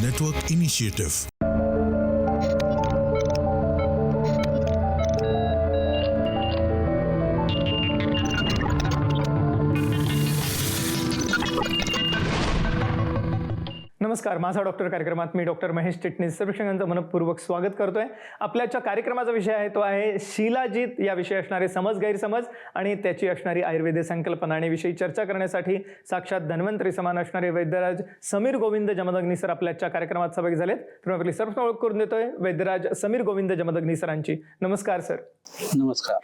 Network Initiative. नमस्कार, माझा doctor कार्यक्रमात मी डॉक्टर महेश चिटणीस सर्वेक्षकांचं मनपूर्वक स्वागत करतोय. आपल्याच्या कार्यक्रमाचा विषय आहे तो आहे शिलाजीत. या विषयी असणारे समज गैरसमज आणि त्याची असणारी आयुर्वेद संकल्पना आणि विषयी चर्चा करण्यासाठी साक्षात धन्वंतरी समान असणारे वैद्यराज समीर गोविंद जमदग्नी सर आपल्याच्या कार्यक्रमात सहभागी झालेत. तर आपली सर्व ओळख करून देतोय वैद्यराज समीर गोविंद जमदग्नी सरांची. नमस्कार सर. नमस्कार.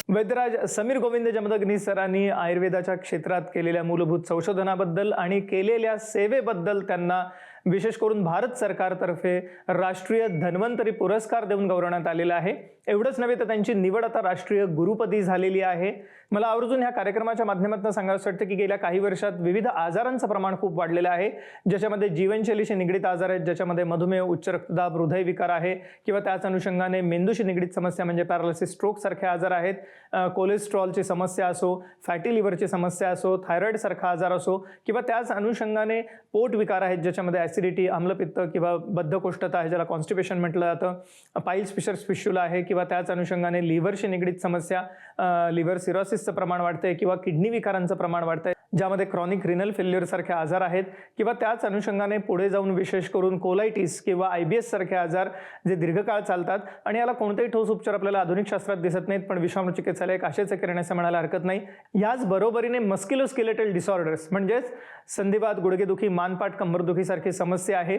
वैद्यराज समीर गोविंद जमदग्नी सरांनी आयुर्वेदाच्या क्षेत्रात केलेल्या मूलभूत संशोधनाबद्दल आणि केलेल्या सेवेबद्दल त्यांना विशेष करून भारत सरकारतर्फे राष्ट्रीय धन्वंतरी पुरस्कार देऊन गौरवण्यात आलेला आहे. एवढंच नव्हे तर त्यांची निवड आता राष्ट्रीय गुरुपदी झालेली आहे. मला आवर्जून ह्या कार्यक्रमाच्या माध्यमातून सांगायचं वाटतं की गेल्या काही वर्षात विविध आजारांचं प्रमाण खूप वाढलेलं आहे, ज्याच्यामध्ये जीवनशैलीशी निगडीत आजार आहेत, ज्याच्यामध्ये मधुमेह, उच्च रक्तदाब, हृदयविकार आहे किंवा त्याच अनुषंगाने मेंदूशी निगडीत समस्या म्हणजे पॅरालिसिस, स्ट्रोक सारखे आजार आहेत. कोलेस्ट्रॉलची समस्या असो, फॅटी लिव्हरची समस्या असो, थायरॉइड सारखा आजार असो किंवा त्याच अनुषंगाने पोट विकार आहेत, ज्याच्यामध्ये ऍसिडिटी, आम्लपित्त किंवा बद्धकोष्ठता आहे, ज्याला कॉन्स्टिपेशन म्हटलं जातं, पाईल्स फिशर्स फिशुला आहे किंवा त्याच अनुषंगाने लिव्हरशी निगडीत समस्या, लिव्हर सिरोसिसचं प्रमाण वाढतंय किंवा किडनी विकारांचं प्रमाण वाढतंय, ज्यामध्ये क्रॉनिक रिनल फेल्युअर सारखे आजार आहेत किंवा त्याच अनुषंगाने पुढे जाऊन विशेष करून कोलायटिस किंवा IBS सारखे आजार जे दीर्घकाळ चालतात आणि याला कोणतेही ठोस उपचार आपल्याला आधुनिक शास्त्रात दिसत नाहीत, पण विश्राम चिकित्सालय एक आशेचे किरण असं म्हणायला हरकत नाही. याच बरोबरीने मस्क्युलोस्केलेटल डिसऑर्डर्स म्हणजेच संधिवात, गुडघेदुखी, मानपाट, कंबरदुखी सारखी समस्या आहे.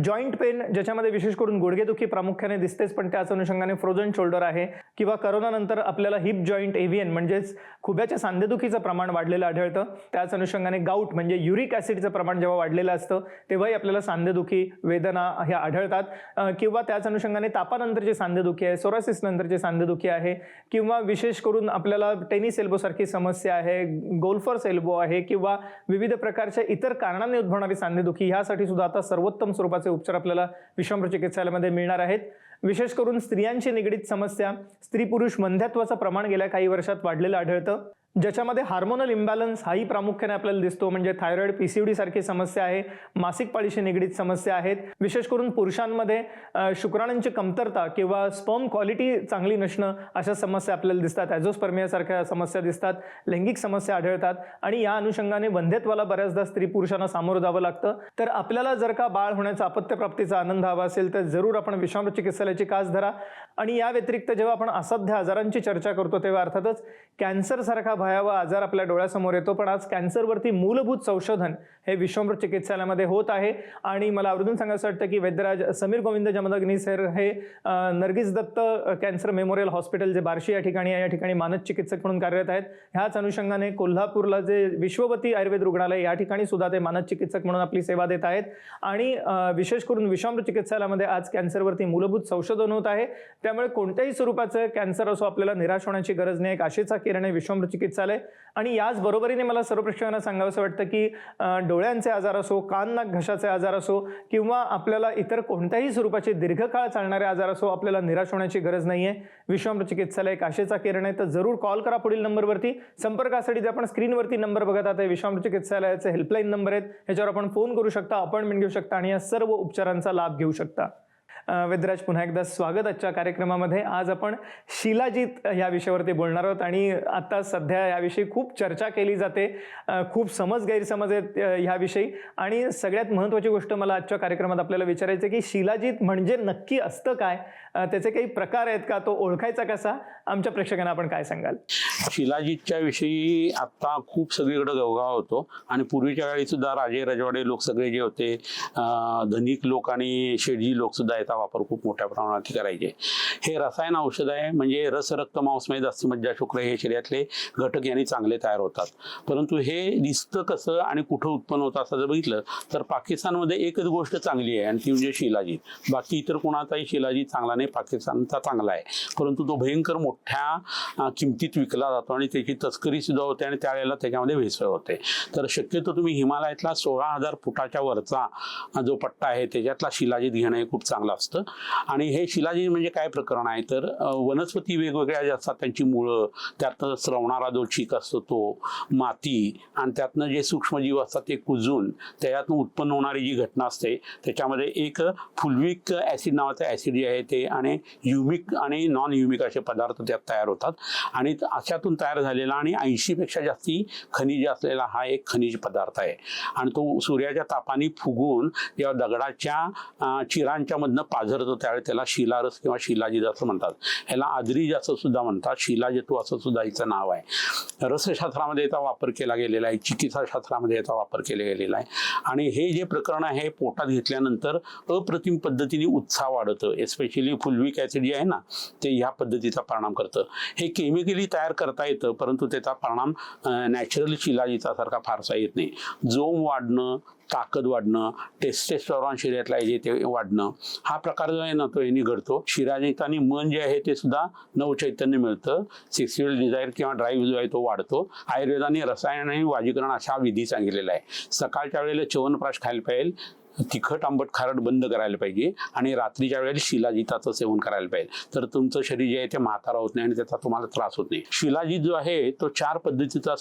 जॉईंट पेन, ज्याच्यामध्ये विशेष करून गुडघेदुखी प्रामुख्याने दिसतेच, पण त्याच अनुषंगाने फ्रोझन शोल्डर आहे किंवा करोनानंतर आपल्याला हिप जॉईंट एव्हियन म्हणजेच खुब्याच्या सांधेदुखीचं प्रमाण वाढलेलं आढळतं. त्याच अनुषंगाने गाऊट म्हणजे युरिक ऍसिडचं प्रमाण जेव्हा वाढलेलं असतं तेव्हाही आपल्याला सांधेदुखी, वेदना ह्या आढळतात किंवा त्याच अनुषंगाने तापानंतरची सांधेदुखी आहे, सोरासिस नंतरची सांधेदुखी आहे किंवा विशेष करून आपल्याला टेनिस एल्बो सारखी समस्या आहे, गोल्फर्स एल्बो आहे किंवा विविध प्रकारच्या इतर कारणांनी उद्भवणारी सांधेदुखी, ह्यासाठी सुद्धा आता सर्वोत्तम स्वरूपाचे उपचार आपल्याला विश्राम चिकित्सालयामध्ये मिळणार आहेत. विशेष करून स्त्रियांशी निगडीत समस्या, स्त्री पुरुष वंध्यत्वाचं प्रमाण गेल्या काही वर्षात वाढलेलं आढळतं, ज्याच्यामध्ये हार्मोनल इम्बॅलन्स हाही प्रामुख्याने आपल्याला दिसतो, म्हणजे थायरॉइड, PCOD सारखी समस्या आहे, मासिक पाळीशी निगडीत समस्या आहेत. विशेष करून पुरुषांमध्ये शुक्राणूंची कमतरता किंवा स्पर्म क्वालिटी चांगली नसणं अशा समस्या आपल्याला दिसतात, ॲझोस्पर्मिया सारख्या समस्या दिसतात, लैंगिक समस्या आढळतात आणि या अनुषंगाने वंध्यत्वाला बऱ्याचदा स्त्री पुरुषांना सामोरं जावं लागतं. तर आपल्याला जर का बाळ होण्याचा अपत्यप्राप्तीचा आनंद हवा असेल तर जरूर आपण विश्राम चिकित्सालयाची कास धरा. आणि या व्यतिरिक्त जेव्हा आपण असाध्य आजारांची चर्चा करतो तेव्हा अर्थातच कॅन्सर सारखा भयावह आजार आपल्या डोळ्यासमोर येतो, पण आज कॅन्सरवरती मूलभूत संशोधन हे विश्राम चिकित्सालयामध्ये होत आहे. आणि मला आवर्जून सांगायचं वाटतं की वैद्यराज समीर गोविंद जमदग्नी सर हे Nargis Dutt cancer memorial hospital जे बार्शी या ठिकाणी आहे, या ठिकाणी मानद चिकित्सक म्हणून कार्यरत आहेत. ह्याच अनुषंगाने कोल्हापूरला जे विश्ववती आयुर्वेद रुग्णालय या ठिकाणी सुद्धा ते मानद चिकित्सक म्हणून आपली सेवा देत आहेत. आणि विशेष करून विश्राम चिकित्सालयामध्ये आज कॅन्सरवरती मूलभूत संशोधन होत आहे. त्यामुळे कोणत्याही स्वरूपाचं कॅन्सर असो आपल्याला निराश होण्याची गरज नाही. एक आशेचा किरण आहे विश्राम चिकित्सालय. आणि याच बरोबरीने मला सर्व प्रेक्षकांना सांगावंसं वाटतं की डोळ्यांचे आजार असो, कान नाक घशाचे आजार असो किंवा आपल्याला इतर कोणत्याही स्वरूपाचे दीर्घकाळ चालणारे आजार असो, आपल्याला निराश होण्याची गरज नाहीये. विश्राम चिकित्सालय एक आशेचा किरण आहे. तर जरूर कॉल करा पुढील नंबरवरती. संपर्कासाठी जे आपण स्क्रीनवरती नंबर बघत आहात विश्राम चिकित्सालयाचे हेल्पलाईन नंबर आहेत, ह्याच्यावर आपण फोन करू शकता, अपॉइंटमेंट घेऊ शकता आणि या सर्व उपचारांचा लाभ घेऊ शकता. वैद्यराज, पुन्हा एकदा स्वागत आजच्या कार्यक्रमामध्ये. आज आपण शिलाजीत या विषयावरती बोलणार आहोत आणि आता सध्या याविषयी खूप चर्चा केली जाते, खूप समज गैरसमज आहेत ह्याविषयी. आणि सगळ्यात महत्त्वाची गोष्ट मला आजच्या कार्यक्रमात आपल्याला विचारायचं की शिलाजीत म्हणजे नक्की असतं काय, त्याचे काही प्रकार आहेत का, तो ओळखायचा कसा, आमच्या प्रेक्षकांना आपण काय सांगाल? शिलाजीतच्या विषयी आता खूप सगळीकडे गवगाव होतो आणि पूर्वीच्या काळी सुद्धा राजे रजवाडे लोक सगळे जे होते, धनिक लोक आणि शेडजी लोक सुद्धा याचा वापर खूप मोठ्या प्रमाणात करायचे. हे रसायन औषध आहे, म्हणजे रस, रक्त, मांसमय, अस्थिमज्जा, शुक्र हे शरीरातले घटक यांनी चांगले तयार होतात. परंतु हे दिसतं कसं आणि कुठं उत्पन्न होतं असं जर बघितलं तर पाकिस्तानमध्ये एकच गोष्ट चांगली आहे आणि ती म्हणजे शिलाजीत. बाकी इतर कोणाचाही शिलाजीत चांगला नाही, पाकिस्तानचा चांगला आहे, परंतु तो भयंकर मोठ्या किमतीत विकला जातो आणि त्याची तस्करी सुद्धा होते आणि त्यावेळेला त्याच्यामध्ये भेसळ होते. तर शक्यतो तुम्ही हिमालयातला 16,000 फुटाच्या वरचा जो पट्टा आहे त्याच्यातला शिलाजीत घेणं हे खूप चांगलं असतं. असतं. आणि हे शिलाजीत म्हणजे काय प्रकरण आहे तर वनस्पती वेगवेगळ्या ज्या असतात त्यांची मुळं, त्यातनं स्रवणारा जो चीक असतो तो, माती आणि त्यातनं जे सूक्ष्मजीव असतात ते कुजून त्याच्यातून उत्पन्न होणारी जी घटना असते त्याच्यामध्ये एक फुल्विक ॲसिड नावाचं ॲसिड जे आहे ते आणि ह्युमिक आणि नॉन ह्युमिक असे पदार्थ त्यात तयार होतात. आणि अशातून तयार झालेला आणि 80पेक्षा जास्ती खनिज असलेला हा एक खनिज पदार्थ आहे. आणि तो सूर्याच्या तापाने फुगून जेव्हा दगडाच्या चिरांच्या मधनं पाझरतो त्यावेळेस त्याला शिलारस किंवा शिलाजीत असं म्हणतात. ह्याला आद्रीज असं सुद्धा म्हणतात, शिलाजितू असं सुद्धा हिचं नाव आहे. रसशास्त्रामध्ये याचा वापर केला गेलेला आहे, चिकित्साशास्त्रामध्ये याचा वापर केला गेलेला आहे. आणि हे जे प्रकरण आहे पोटात घेतल्यानंतर अप्रतिम पद्धतीने उत्साह वाढतं. एस्पेशली फुल्विक ॲसिड जे आहे ना ते ह्या पद्धतीचा परिणाम करतं. हे केमिकली तयार करता येतं परंतु त्याचा परिणाम नॅचरल शिलाजितासारखा फारसा येत नाही. जोम वाढणं, ताकद वाढणं, टेस्टेस्टोरॉन शरीरातला जे ते वाढणं, हा प्रकार जो आहे ना तो यांनी घडतो. शिलाजिताने मन जे आहे ते सुद्धा नवचैतन्य मिळतं. सेक्स्युअल डिझायर किंवा ड्राईव्ह जो आहे तो वाढतो. आयुर्वेदाने रसायन आणि वाजीकरण अशा विधी सांगितलेला आहे. सकाळच्या वेळेला च्यवनप्राश खायला पाहिजे, तिखट आंबट खारट बंद करायला पाहिजे आणि रात्रीच्या वेळेला शिलाजिताचं सेवन करायला पाहिजे. तर तुमचं शरीर जे आहे ते म्हातारा होत नाही आणि त्याचा तुम्हाला त्रास होत नाही. शिलाजीत जो आहे तो 4 पद्धतीचा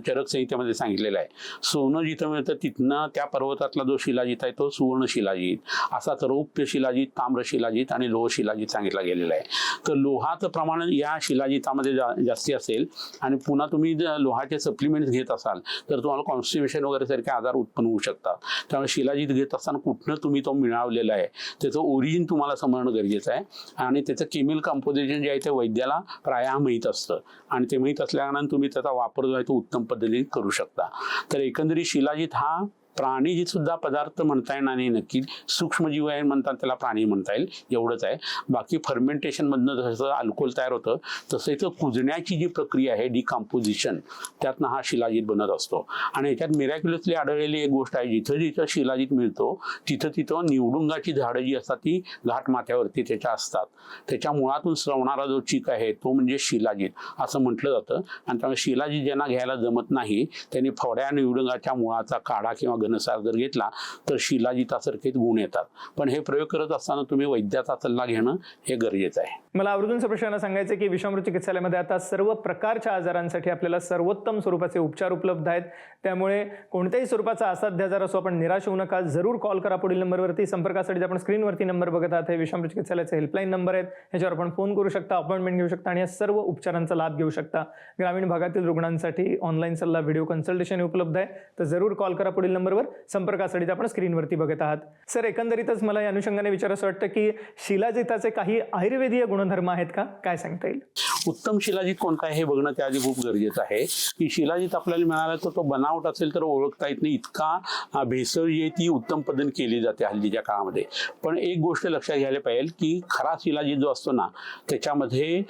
चरक संहितेमध्ये सांगितलेला आहे. सोनं जिथं मिळतं तिथनं त्या पर्वतातला जो शिलाजीत आहे तो सुवर्ण शिलाजीत, असाच रौप्य शिलाजीत, ताम्र शिलाजीत आणि लोह शिलाजीत सांगितला गेलेला आहे. तर लोहाचं प्रमाण या शिलाजितामध्ये जास्ती असेल आणि पुन्हा तुम्ही लोहाचे सप्लिमेंट्स घेत असाल तर तुम्हाला कॉन्स्टिपेशन वगैरे सारखे आजार उत्पन्न होऊ शकतात. त्यामुळे शिलाजीत घेत असताना कुठनं तुम्ही तो मिळवलेला आहे त्याचं ओरिजिन तुम्हाला समजणं गरजेचं आहे. आणि त्याचं केमिकल कंपोजिशन जे आहे ते वैद्याला प्रायः माहीत असतं आणि ते माहीत असल्यानंतर तुम्ही त्याचा वापर जो आहे तो उत्तम पद्धतीने करू शकता. तर एकंदरीत शिलाजीत हा प्राणीजीत सुद्धा पदार्थ म्हणता येणार नाही. नक्की सूक्ष्मजीव आहे म्हणतात त्याला प्राणी म्हणता येईल एवढंच आहे. बाकी फर्मेंटेशन मधनं जसं अल्कोहोल तयार होतं तसं इथं कुजण्याची जी प्रक्रिया आहे डिकम्पोजिशन त्यातनं हा शिलाजीत बनत असतो. आणि याच्यात मिरॅक्युलसली आढळलेली एक गोष्ट आहे, जिथं जिथं शिलाजीत मिळतो तिथं तिथं निवडुंगाची झाडं जी असतात ती घाट माथ्यावरती त्याच्या असतात. त्याच्या मुळातून स्रवणारा जो चीक आहे तो म्हणजे शिलाजीत असं म्हटलं जातं. आणि त्यामुळे शिलाजीत ज्यांना घ्यायला जमत नाही त्यांनी फवड्या निवडुंगाच्या मुळाचा काढा किंवा घनसार जर घेतला तर शिलाजितासारखेच गुण येतात. पण हे प्रयोग करत असताना तुम्ही वैद्याचा सल्ला घेणं हे गरजेचं आहे. मला आवर्जून प्रेक्षकांना सांगायचं की विश्वामृत चिकित्सालयामध्ये आता सर्व प्रकारच्या आजारांसाठी आपल्याला सर्वोत्तम स्वरूपाचे उपचार उपलब्ध आहेत. त्यामुळे कोणत्याही स्वरूपाचा असाध्य आजार असो आपण निराश होऊ नका. जरूर कॉल करा पुढील नंबरवरती. संपर्कासाठी आपण स्क्रीनवरती नंबर बघत आहात. हे विश्वामृत चिकित्सालयाचे हेल्पलाईन नंबर आहेत, ह्याच्यावर आपण फोन करू शकता, अपॉइंटमेंट घेऊ शकता आणि या सर्व उपचारांचा लाभ घेऊ शकता. ग्रामीण भागातील रुग्णांसाठी ऑनलाईन सल्ला, व्हिडिओ कन्सल्टेशन उपलब्ध आहे. तर जरूर कॉल करा पुढील नंबरवर. संपर्कासाठी आपण स्क्रीनवरती बघत आहात. सर, एकंदरीतच मला या अनुषंगाने विचारायचं वाटतं की शिलाजिताचे काही आयुर्वेदीय गुणधर्म आहेत का, काय सांगता येईल? उत्तम शिलाजीत कोणता आहे हे बघणं त्याआधी खूप गरजेचं आहे. की शिलाजीत आपल्याला मिळाला तर तो बनावट असेल तर ओळखता येत नाही, इतका भेसळ जी आहे ती उत्तम पद्धतीने केली जाते हल्लीच्या काळामध्ये. पण एक गोष्ट लक्षात घ्यायला पाहिजे की खरा शिलाजीत जो असतो ना त्याच्यामध्ये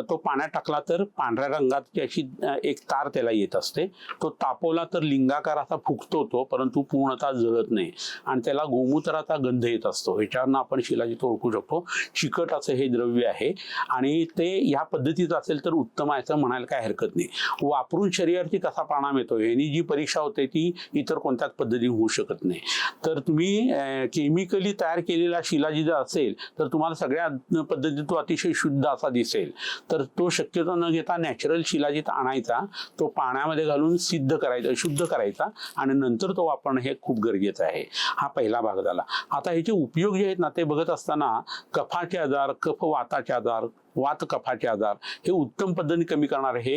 तो पाण्यात टाकला तर पांढऱ्या रंगाची अशी एक तार त्याला येत असते. तो तापवला तर लिंगाकार असा फुगतो तो, परंतु पूर्णतः जळत नाही आणि त्याला गोमूत्राचा गंध येत असतो. ह्याच्यावरनं आपण शिलाजीत ओळखू शकतो. चिकट असं हे द्रव्य आहे आणि ते ह्या पद्धतीचं असेल तर उत्तम आहे असं म्हणायला काय हरकत नाही. वापरून शरीरावरती कसा परिणाम येतो यानी जी परीक्षा होते ती इतर कोणत्याच पद्धतीने होऊ शकत नाही. तर तुम्ही केमिकली तयार केलेला शिलाजीत असेल तर तुम्हाला सगळ्या पद्धतीत तो अतिशय शुद्ध असा दिसेल. तर तो शक्यतो न घेता नॅचरल शिलाजीत आणायचा, तो पाण्यामध्ये घालून सिद्ध करायचा, शुद्ध करायचा आणि नंतर तो वापरणं हे खूप गरजेचं आहे. हा पहिला भाग झाला. आता ह्याचे उपयोग जे आहेत ना ते बघत असताना कफाचे आजार, कफवाताचे आजार, वात कफाचे आजार हे उत्तम पद्धतीने कमी करणारे हे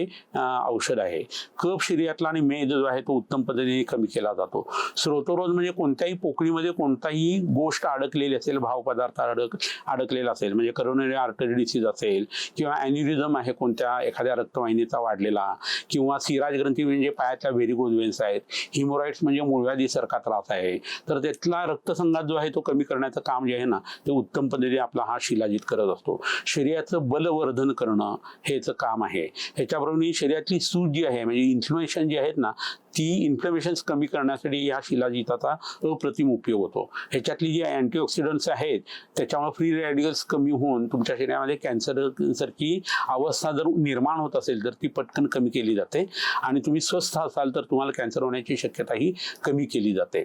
औषध आहे. कफ शरीरातला आणि मेद जो आहे तो उत्तम पद्धतीने कमी केला जातो. स्रोतोरोध म्हणजे कोणत्याही पोकळीमध्ये कोणताही गोष्ट अडकलेली असेल, भावपदार्थ अडकलेला असेल, म्हणजे करोनरी आर्टरी डिसीज असेल किंवा ॲन्युरिझम आहे कोणत्या एखाद्या रक्तवाहिनीचा वाढलेला किंवा सिराज ग्रंथी म्हणजे पायातल्या व्हेरिकोज वेन्स आहेत, हिमोरॉइड्स म्हणजे मूळव्याधीसारखा त्रास आहे तर त्यातला रक्तसंघात जो आहे तो कमी करण्याचं काम जे आहे ना ते उत्तम पद्धतीने आपला हा शिलाजीत करत असतो. शरीराचं बलवर्धन करणं हेच काम आहे. ह्याच्याबरोबर शरीरातली सूज जी आहे म्हणजे इन्फ्लमेशन जी आहेत ना ती इन्फ्लमेशन्स कमी करण्यासाठी या शिलाजीताचा अप्रतिम उपयोग होतो. ह्याच्यातली जी अँटीऑक्सिडंट्स आहेत त्याच्यामुळे फ्री रॅडिकल्स कमी होऊन तुमच्या शरीरामध्ये कॅन्सर सारखी अवस्था जर निर्माण होत असेल तर ती पटकन कमी केली जाते आणि तुम्ही स्वस्थ असाल तर तुम्हाला कॅन्सर होण्याची शक्यताही कमी केली जाते.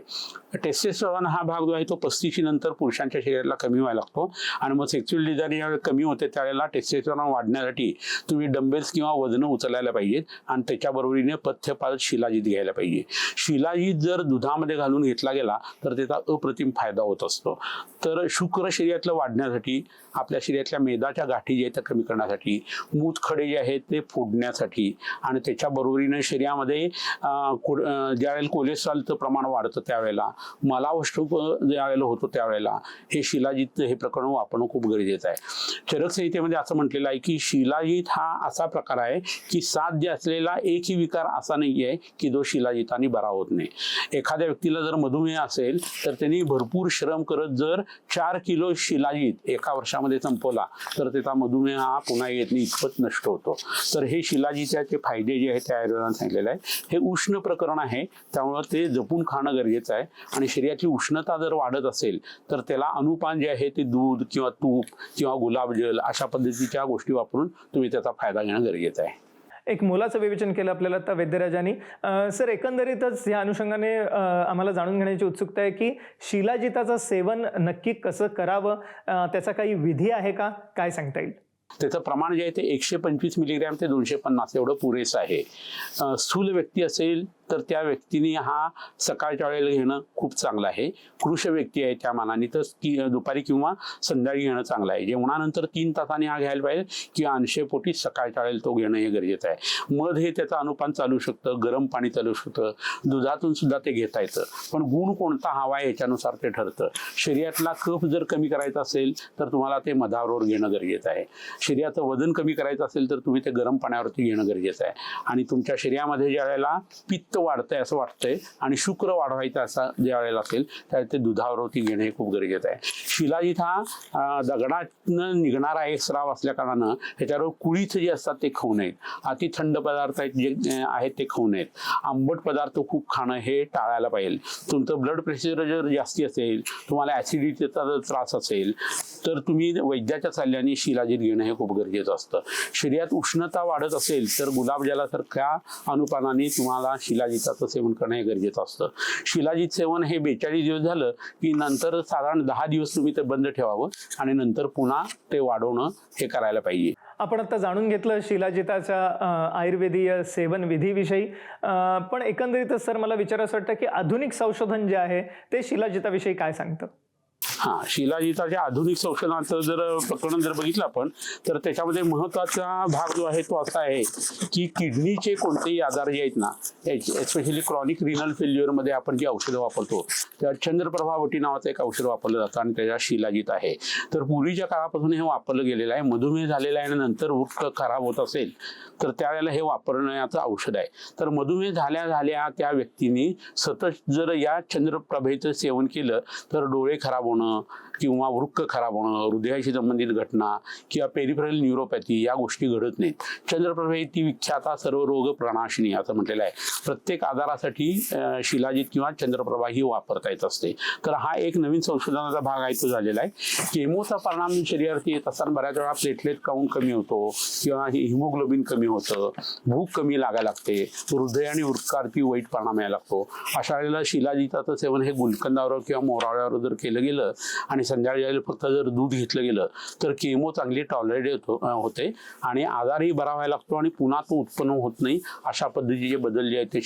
टेस्टोस्टेरॉन हा भाग जो आहे तो 35 नंतर पुरुषांच्या शरीराला कमी व्हायला लागतो आणि मग सेक्स्युअल डिझायर ज्यावेळेला कमी होते त्यावेळेला टेस्टोस्टेरॉन वाढण्यासाठी तुम्ही डंबेल्स किंवा वजन उचलायला पाहिजेत आणि त्याच्याबरोबरीने पथ्यपाल शिलाजीत घ्यायला पाहिजे. शिलाजीत जर दुधामध्ये घालून घेतला गेला तर त्याचा अप्रतिम फायदा होत असतो. तर शुक्र शरीरातलं वाढण्यासाठी, आपल्या शरीरातल्या मेदाच्या गाठी जे आहेत त्या कमी करण्यासाठी, मूतखडे जे आहेत ते फोडण्यासाठी आणि त्याच्या बरोबरीने शरीरामध्ये ज्यावेळेला कोलेस्ट्रॉलचं प्रमाण वाढतं त्यावेळेला, मलावष्टप ज्यावेळेला होतो त्यावेळेला हे शिलाजीत हे प्रकरण वापरणं खूप गरजेचं आहे. चरक संहितेमध्ये असं म्हटलेलं आहे की शिलाजीत हा असा प्रकार आहे की साध्य असलेला एकही विकार असा नाही आहे की जो शिलाजीताने बरा होत नाही. एखाद्या व्यक्तीला जर मधुमेह असेल तर त्यांनी भरपूर श्रम करत जर 4 किलो शिलाजीत एका वर्षामध्ये संपवला तर त्याचा मधुमेह हा पुन्हा येत नाही, इतपत नष्ट होतो. तर हे शिलाजीताचे फायदे जे आहेत त्या आयुर्वेदाने सांगितलेले आहे. हे उष्ण प्रकरण आहे त्यामुळं ते जपून खाणं गरजेचं आहे आणि शरीरातली उष्णता जर वाढत असेल तर त्याला अनुपान जे आहे ते दूध किंवा तूप किंवा गुलाबजल अशा पद्धतीच्या गोष्टी वापरून तुम्ही त्याचा फायदा घेणं गरजेचं आहे. एक मोलाचं विवेचन केलं आपल्याला आता वैद्यराजांनी. सर, एकंदरीतच या अनुषंगाने आम्हाला जाणून घेण्याची उत्सुकता आहे की शिलाजीताचं सेवन नक्की कसं करावं, त्याचा काही विधी आहे का, काय सांगता येईल? त्याचं प्रमाण जे आहे ते 125 मिलीग्रॅम ते 250 एवढं पुरेसं आहे. स्थूल व्यक्ती असेल तर त्या व्यक्तीने हा सकाळच्या वेळेला घेणं खूप चांगलं आहे. कृश व्यक्ती आहे त्या मानाने तर दुपारी किंवा संध्याकाळी घेणं चांगलं आहे. जेवणानंतर 3 तासांनी हा घ्यायला पाहिजे किंवा 80 पोटी सकाळच्या वेळेला तो घेणं हे गरजेचं आहे. मध हे त्याचं अनुपान चालू शकतं, गरम पाणी चालू शकतं, दुधातून सुद्धा ते घेता येतं. पण गुण कोणता हवा आहे याच्यानुसार ते ठरतं. शरीरातला कफ जर कमी करायचा असेल तर तुम्हाला ते मधाबरोबर घेणं गरजेचं आहे. शरीराचं वजन कमी करायचं असेल तर तुम्ही ते गरम पाण्यावरती घेणं गरजेचं आहे. आणि तुमच्या शरीरामध्ये ज्या वेळेला पित्त वाढतंय असं वाटतंय आणि शुक्र वाढवायचा असा ज्या वेळेला असेल त्यावेळेला ते दुधावरती घेणं हे खूप गरजेचं आहे. शिलाजीत हा दगडातनं निघणारा एक स्राव असल्या कारणानं ह्याच्यावर कुळीथ जे असतात ते खाऊ नयेत. अति थंड पदार्थ जे आहेत ते खाऊ नयेत. आंबट पदार्थ खूप खाणं हे टाळायला पाहिजे. तुमचं ब्लड प्रेशर जर जास्ती असेल, तुम्हाला ऍसिडिटीचा जर त्रास असेल तर तुम्ही वैद्याच्या सल्ल्याने शिलाजीत घेणं हे खूप गरजेचं असतं. शरीरात उष्णता वाढत असेल तर गुलाबजलासारख्या अनुपानाने तुम्हाला शिलाजीताचं सेवन करणं हे गरजेचं असतं. शिलाजीत सेवन हे 42 दिवस झालं की नंतर साधारण 10 दिवस तुम्ही ते बंद ठेवावं आणि नंतर पुन्हा ते वाढवणं हे करायला पाहिजे. आपण आता जाणून घेतलं शिलाजीताच्या आयुर्वेदीय सेवन विधीविषयी, पण एकंदरीतच सर मला विचारायचं वाटतं की आधुनिक संशोधन जे आहे ते शिलाजीताविषयी काय सांगतं? शिलाजीताच्या आधुनिक संशोधनाचं जर प्रकरण जर बघितलं आपण तर त्याच्यामध्ये महत्वाचा भाग जो आहे तो असा आहे की किडनीचे कोणतेही आजार जे आहेत ना, एस्पेशली क्रॉनिक रिनल फेल्युअरमध्ये आपण जी औषधं वापरतो त्या चंद्रप्रभावटी नावाचं एक औषध वापरलं जातं आणि त्याच्या शिलाजीत आहे. तर पूर्वीच्या काळापासून हे वापरलं गेलेलं आहे. मधुमेह झालेला आहे आणि नंतर वृक्क खराब होत असेल तर त्यावेळेला हे वापरण्याचं औषध आहे. तर मधुमेह झाल्या त्या व्यक्तीने सतत जर या चंद्रप्रभेचं सेवन केलं तर डोळे खराब होणं किंवा वृक्क खराब होणं, हृदयाशी संबंधित घटना किंवा पेरिफेरल न्यूरोपॅथी या गोष्टी घडत नाहीत. चंद्रप्रभा ती विख्याता सर्व रोग प्रणाशिनी असं म्हटलेलं आहे. प्रत्येक आजारासाठी शिलाजीत किंवा चंद्रप्रभा ही वापरता येत असते. तर हा एक नवीन संशोधनाचा भाग आहे तो झालेला आहे. केमोचा परिणाम शरीरावरती येत असताना बऱ्याच वेळा प्लेटलेट काउंट कमी होतो किंवा हिमोग्लोबिन कमी होतं, भूक कमी लागायला लागते, हृदय आणि वृक्कावरती वाईट परिणाम यायला लागतो. अशा वेळेला शिलाजीताचं सेवन हे गुलकंदावर किंवा मोराळ्यावर जर केलं गेलं आणि संध्याकाळी फक्त जर दूध घेतलं गेलं तर केमो चांगली टॉलरेट होते आणि आजारही बरा व्हायला लागतो आणि पुन्हा तो उत्पन्न होत नाही. अशा पद्धतीचे बदल जे आहेत ते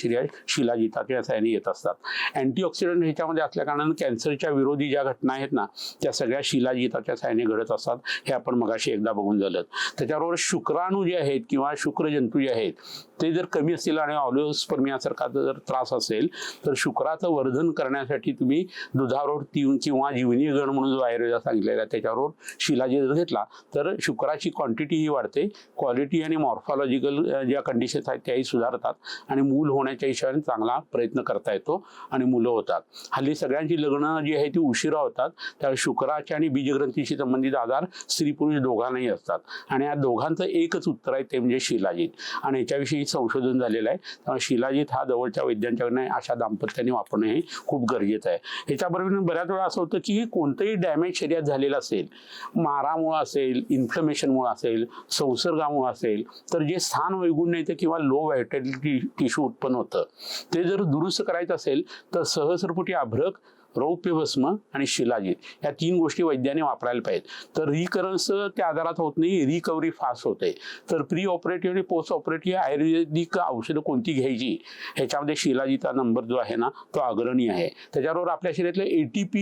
शिलाजीताच्या साहाय्याने येत असतात. अँटीऑक्सिडंट ह्याच्यामध्ये असल्या कारणानं कॅन्सरच्या विरोधी ज्या घटना आहेत ना त्या सगळ्या शिलाजीताच्या साहाय्याने घडत असतात. हे आपण मगाशी एकदा बघून झालं. त्याच्याबरोबर शुक्राणू जे आहेत किंवा शुक्रजंतू जे आहेत ते जर कमी असतील आणि ऑलिओस्पर्मियासारखा जर त्रास असेल तर शुक्राचं वर्धन करण्यासाठी तुम्ही दुधावर किंवा जीवनी गण म्हणून जो आयुर्वेदात सांगितलेला आहे त्याच्यावर शिलाजीत जर घेतला तर शुक्राची क्वांटिटीही वाढते, क्वालिटी आणि मॉर्फॉलॉजिकल ज्या कंडिशन्स आहेत त्याही सुधारतात आणि मूल होण्याच्या हिशोबाने चांगला प्रयत्न करता येतो आणि मुलं होतात. हल्ली सगळ्यांची लग्न जी आहे ती उशिरा होतात, त्यावेळी शुक्राच्या आणि बीजग्रंथीशी संबंधित आजार स्त्री पुरुष दोघांनाही असतात आणि या दोघांचं एकच उत्तर आहे ते म्हणजे शिलाजीत. आणि याच्याविषयी संशोधन झालेलं आहे. त्यामुळे शिलाजीत हा जवळच्या वैद्यांच्याकडे अशा दाम्पत्याने वापरणं हे खूप गरजेचं आहे. ह्याच्याबरोबर बऱ्याच वेळा असं होतं की कोणतंही डॅमेज शरीरात झालेलं असेल, मारामुळे असेल, इन्फ्लमेशनमुळे असेल, संसर्गामुळे असेल, तर जे स्थान वैगुण्य येते किंवा लो व्हायटॅलिटी टिश्यू उत्पन्न होतं ते जर दुरुस्त करायचं असेल तर सहस्रपुटी अभ्रक, रौप्य भस्म आणि शिलाजीत या 3 गोष्टी वैद्याने वापरायला पाहिजेत. तर रिकरन्स त्या आजारात होत नाही, रिकव्हरी फास्ट होते. तर प्री ऑपरेटिव्ह आणि पोस्ट ऑपरेटिव्ह आयुर्वेदिक औषधं कोणती घ्यायची ह्याच्यामध्ये शिलाजीतचा नंबर जो आहे ना तो अग्रणी आहे. त्याच्याबरोबर आपल्या शरीरातल्या ATP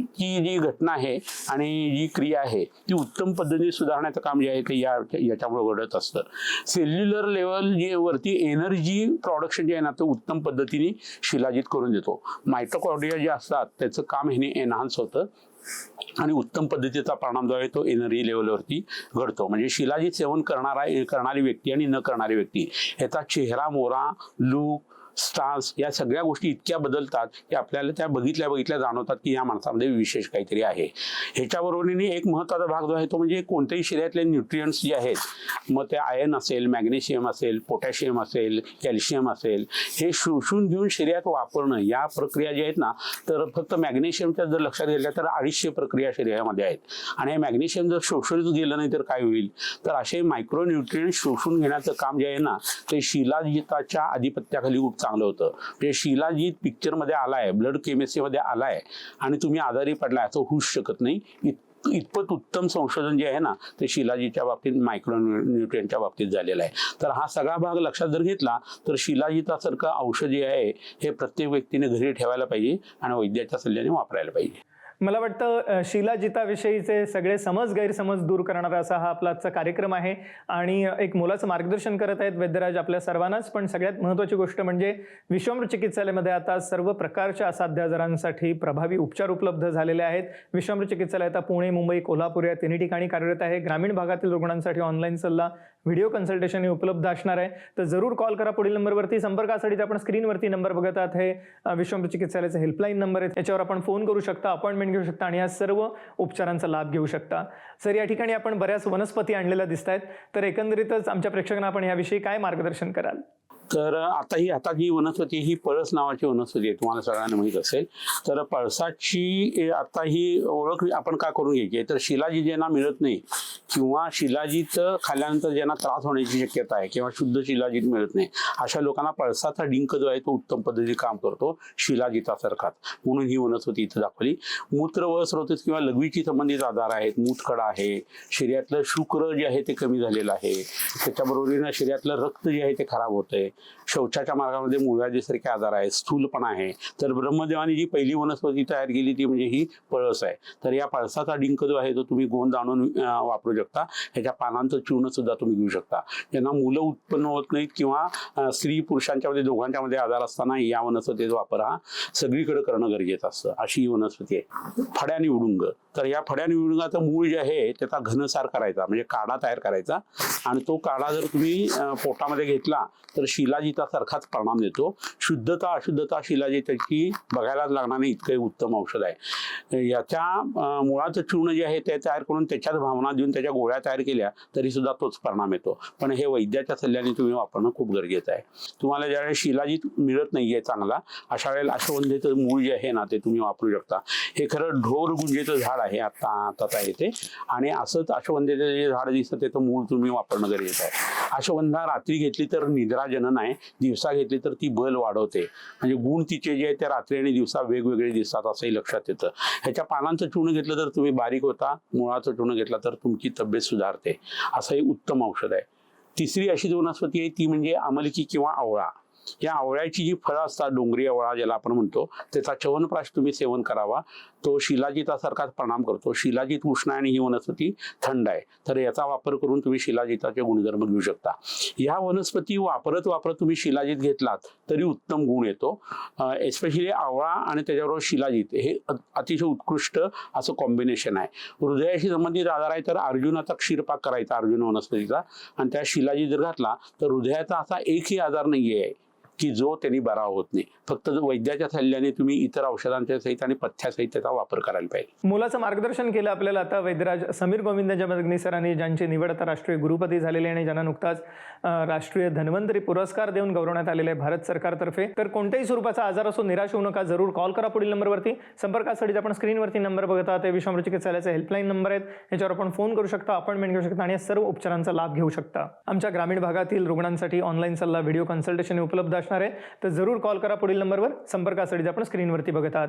ची जी घटना आहे आणि जी क्रिया आहे ती उत्तम पद्धतीने सुधारण्याचं काम जे आहे ते याच्यामुळे घडत असतं. सेल्युलर लेवल जे वरती एनर्जी प्रोडक्शन जे आहे ना ते उत्तम पद्धतीने शिलाजीत करून देतो. मायटोकॉन्ड्रिया जे असतात त्याचं काम ह्याने एनहान्स होतं आणि उत्तम पद्धतीचा परिणाम जो आहे तो एनर्जी लेवलवरती घडतो. म्हणजे शिलाजीत सेवन करणारी व्यक्ती आणि न करणारी व्यक्ती ह्याचा चेहरा मोहरा, लूक, स्टान्स या सगळ्या गोष्टी इतक्या बदलतात की आपल्याला त्या बघितल्या जाणवतात की या माणसामध्ये विशेष काहीतरी आहे. ह्याच्याबरोबरीने एक महत्त्वाचा भाग जो आहे तो म्हणजे कोणत्याही शरीरातले न्यूट्रियंट्स जे आहेत, मग ते आयर्न असेल, मॅग्नेशियम असेल, पोटॅशियम असेल, कॅल्शियम असेल, हे शोषून घेऊन शरीरात वापरणं या प्रक्रिया ज्या आहेत ना, तर फक्त मॅग्नेशियमच्या जर लक्षात घेतल्या तर 250 प्रक्रिया शरीरामध्ये आहेत. आणि हे मॅग्नेशियम जर शोषणच गेलं नाही तर काय होईल, तर असे मायक्रोन्यूट्रियंट शोषून घेण्याचं काम जे आहे ना ते शिलाजीताच्या आधिपत्याखाली खूप चांगलं होतं. म्हणजे शिलाजीत पिक्चरमध्ये आलाय, ब्लड केमिस्ट्रीमध्ये आलाय आणि तुम्ही आजारी पडलाय असं होऊच शकत नाही. इतपत उत्तम संशोधन जे आहे ना ते शिलाजीतच्या बाबतीत मायक्रोन्यूट्रियंटच्या बाबतीत झालेलं आहे. तर हा सगळा भाग लक्षात जर घेतला तर शिलाजीतासारखं औषध जे आहे हे प्रत्येक व्यक्तीने घरी ठेवायला पाहिजे आणि वैद्याच्या सल्ल्याने वापरायला पाहिजे. मला वाटतं शिलाजीताविषयीचे सगळे गैरसमज दूर करणारा असा हा आपला आजचा कार्यक्रम आहे आणि एक मोलाचं मार्गदर्शन करत आहेत वैद्यराज आपल्या सर्वांनाच. पण सगळ्यात महत्त्वाची गोष्ट म्हणजे विश्वामृत चिकित्सालयामध्ये आता सर्व प्रकारच्या असाध्य आजारांसाठी प्रभावी उपचार उपलब्ध झालेले आहेत. विश्वामृत चिकित्सालय आता पुणे, मुंबई, कोल्हापूर या 3 ठिकाणी कार्यरत आहे. ग्रामीण भागातील रुग्णांसाठी ऑनलाईन सल्ला, व्हिडिओ कन्सल्टेशन उपलब्ध असणार आहे. तर जरूर कॉल करा पुढील नंबरवरती. संपर्कासाठी आपण स्क्रीनवरती नंबर बघत आहात, हे विश्वामृत चिकित्सालयाचा हेल्पलाईन नंबर आहे. याच्यावर आपण फोन करू शकता, अपॉइंटमेंट घेऊ शकता आणि या सर्व उपचारांचा लाभ घेऊ शकता. सर, या ठिकाणी आपण बऱ्याच वनस्पती आणलेल्या दिसत आहेत, तर एकंदरीतच आमच्या प्रेक्षकांना आपण याविषयी काय मार्गदर्शन कराल? तर आता ही वनस्पती ही पळस नावाची वनस्पती आहे, तुम्हाला सगळ्यांना माहीत असेल. तर पळसाची आता ही ओळख आपण का करून घ्यायची आहे, तर शिलाजीत ज्यांना मिळत नाही किंवा शिलाजीत खाल्ल्यानंतर ज्यांना त्रास होण्याची शक्यता आहे किंवा शुद्ध शिलाजीत मिळत नाही अशा लोकांना पळसाचा डिंक जो आहे तो उत्तम पद्धतीने काम करतो शिलाजीतासारखाच. म्हणून ही वनस्पती इथं दाखवली. मूत्र व स्रोतस किंवा लघवीची संबंधित आजार आहेत, मूतखडा आहे, शरीरातलं शुक्र जे आहे ते कमी झालेलं आहे, त्याच्याबरोबरीनं शरीरातलं रक्त जे आहे ते खराब होतंय, शौचाच्या मार्गामध्ये मूळव्याधीसारखे आजार आहेत, स्थूलपणा आहे. तर ब्रह्मदेवाने जी पहिली वनस्पती तयार केली ती म्हणजे ही पळस आहे. तर या पळसाचा डिंक जो आहे तो तुम्ही गोंद आणून वापरू शकता. ह्याच्या पानांचं चूर्ण सुद्धा तुम्ही घेऊ शकता. ज्यांना मुलं उत्पन्न होत नाहीत किंवा स्त्री पुरुषांच्या मध्ये दोघांच्या मध्ये आजार असताना या वनस्पतीचा वापर हा सगळीकडे करणं गरजेचं असतं. अशी ही वनस्पती आहे. फड्या निवडुंग. तर या फड्या निवडुंगाचं मूळ जे आहे त्याचा घनसार करायचा म्हणजे काढा तयार करायचा आणि तो काढा जर तुम्ही पोटामध्ये घेतला तर शिलाजीतासारखाच परिणाम देतो. शुद्धता अशुद्धता शिलाजीताची बघायलाच लागणार नाही, इतकं उत्तम औषध आहे. याच्या मुळाचं चूर्ण जे आहे ते तयार करून त्याच्यात भावना देऊन त्याच्या गोळ्या तयार केल्या तरी सुद्धा तोच परिणाम येतो. पण हे वैद्याच्या सल्ल्याने तुम्ही वापरणं खूप गरजेचं आहे. तुम्हाला ज्यावेळेस शिलाजीत मिळत नाहीये चांगला अशा वेळेला अश्वगंधेचं मूळ जे आहे ना ते तुम्ही वापरू शकता. हे खरं ढोर गुंजेचं झाड आहे आता येते आणि असंच अश्वगंधेचं जे झाड दिसतं त्याचं मूळ तुम्ही वापरणं गरजेचं आहे. अश्वगंधा रात्री घेतली तर निद्राजनन आहे, दिवसा घेतली तर ती बल वाढवते. म्हणजे गुण तिचे जे आहेत ते रात्री आणि दिवसा वेगवेगळे दिसतात असंही लक्षात येतं. ह्याच्या पानांचं चूर्ण घेतलं तर तुम्ही बारीक होता, मुळाचं चूर्ण घेतलं तर तुमची तब्येत सुधारते. असं हे उत्तम औषध आहे. तिसरी अशी वनस्पती आहे ती म्हणजे आमलकी किंवा आवळा. या आवळ्याची जी फळं असतात, डोंगरी आवळा ज्याला आपण म्हणतो, त्याचा च्यवनप्राश तुम्ही सेवन करावा. तो शिलाजितासारखाच परिणाम करतो. शिलाजित उष्ण आहे आणि ही वनस्पती थंड आहे, तर याचा वापर करून तुम्ही शिलाजिताचे गुणधर्म घेऊ शकता. ह्या वनस्पती वापरत तुम्ही शिलाजित घेतलात तरी उत्तम गुण येतो. एस्पेशली आवळा आणि त्याच्याबरोबर शिलाजित हे अतिशय उत्कृष्ट असं कॉम्बिनेशन आहे. हृदयाशी संबंधित आजार आहे तर अर्जुनाचा क्षीरपाक करायचा, अर्जुन वनस्पतीचा, आणि त्या शिलाजित जर घातला तर हृदयाचा असा एकही आजार नाही आहे की जो त्यांनी बरा होत नाही. फक्त वैद्याच्या सल्ल्याने तुम्ही इतर औषधांच्या सहित आणि पथ्यासहित त्याचा वापर करायला पाहिजे. मुलाचं मार्गदर्शन केलं आपल्याला आता वैद्यराज समीर गोविंद जमदग्नी सरांनी, ज्यांची निवड आता राष्ट्रीय गुरुपदी झालेली आहे आणि ज्यांना नुकताच राष्ट्रीय धन्वंतरी पुरस्कार देऊन गौरवण्यात आलेले आहे भारत सरकारतर्फे. तर कोणत्याही स्वरूपाचा आजार असो निराश होऊ नका, जरूर कॉल करा पुढील नंबरवरती. संपर्कासाठी आपण स्क्रीनवरती नंबर बघता ते विश्रामृत चिकित्सालयाचे हेल्पलाईन नंबर आहेत, याच्यावर आपण फोन करू शकता, अपॉइंटमेंट घेऊ शकता आणि या सर्व उपचारांचा लाभ घेऊ शकता. आमच्या ग्रामीण भागातील रुग्णांसाठी ऑनलाईन सल्ला व्हिडिओ कन्सल्टेशन उपलब्ध असणार आहे, तर जरूर कॉल करा पुढील नंबरवर. संपर्कासाठी आपण स्क्रीनवरती बघत आहात.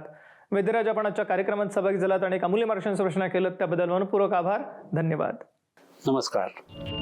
वैद्यराज, आपण आजच्या कार्यक्रमात सहभागी झालात आणि एक अमूल्य मार्गदर्शन सूचना केलं त्याबद्दल मनपूर्वक आभार. धन्यवाद. नमस्कार.